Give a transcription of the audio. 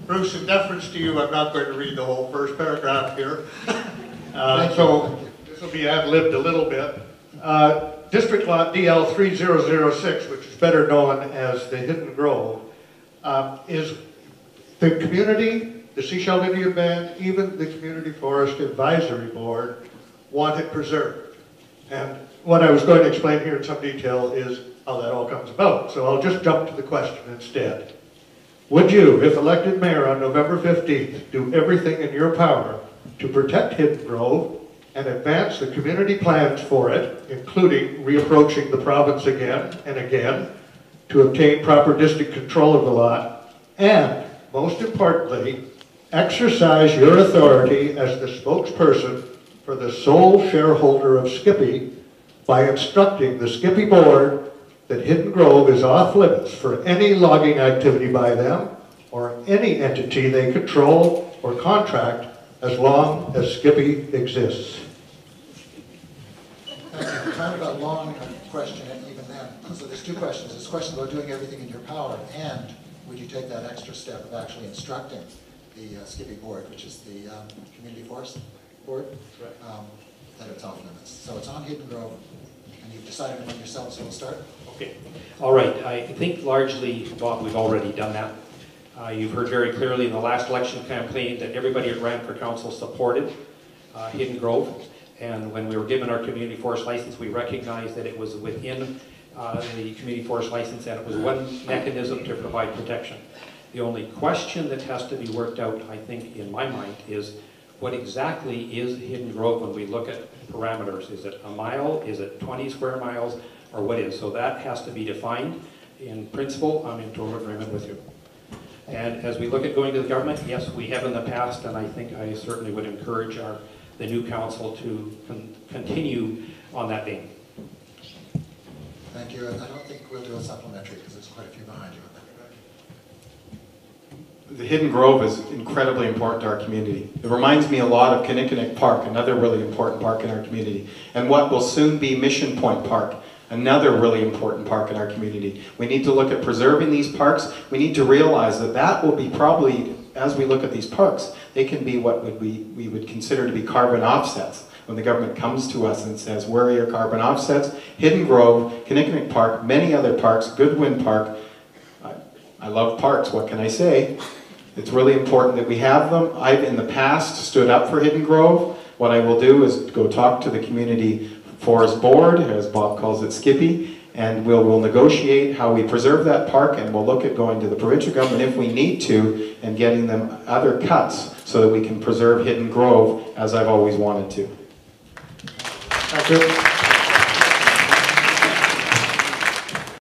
Bruce, in deference to you, I'm not going to read the whole first paragraph here. So this will be ad-libbed a little bit. District Lot DL 3006, which is better known as the Hidden Grove, is the community, the Sechelt Indian Band, even the Community Forest Advisory Board want it preserved. And what I was going to explain here in some detail is how that all comes about. So I'll just jump to the question instead. Would you, if elected mayor on November 15th, do everything in your power to protect Hidden Grove and advance the community plans for it, including reapproaching the province again and again to obtain proper district control of the lot, and, most importantly, exercise your authority as the spokesperson for the sole shareholder of Skippy by instructing the Skippy board that Hidden Grove is off limits for any logging activity by them or any entity they control or contract as long as Skippy exists? Thank you. Kind of a long question even then. So there's two questions. There's a question about doing everything in your power, and would you take that extra step of actually instructing the Skippy board, which is the Community Forest Board, that it's off limits. So it's on Hidden Grove, and you've decided among yourselves, so we'll start. Okay. All right. I think largely, Bob, we've already done that. You've heard very clearly in the last election campaign that everybody that ran for council supported Hidden Grove. And when we were given our community forest license, we recognized that it was within the community forest license and it was one mechanism to provide protection. The only question that has to be worked out, I think, in my mind, is what exactly is Hidden Grove when we look at parameters? Is it a mile? Is it 20 square miles? Or what is? So that has to be defined. In principle, I'm in total agreement with you. And as we look at going to the government, yes, we have in the past, and I think I certainly would encourage the new council to continue on that vein. Thank you. I don't think we'll do a supplementary because there's quite a few behind you. The Hidden Grove is incredibly important to our community. It reminds me a lot of Kinnickinnick Park, another really important park in our community, and what will soon be Mission Point Park, another really important park in our community. We need to look at preserving these parks. We need to realize that that will be probably, as we look at these parks, they can be what we would consider to be carbon offsets. When the government comes to us and says, where are your carbon offsets? Hidden Grove, Kinnickinnick Park, many other parks, Goodwin Park. I love parks, what can I say? It's really important that we have them. I've in the past stood up for Hidden Grove. What I will do is go talk to the Community Forest Board, as Bob calls it, Skippy, and we'll negotiate how we preserve that park, and we'll look at going to the provincial government if we need to and getting them other cuts so that we can preserve Hidden Grove as I've always wanted to. Thank you.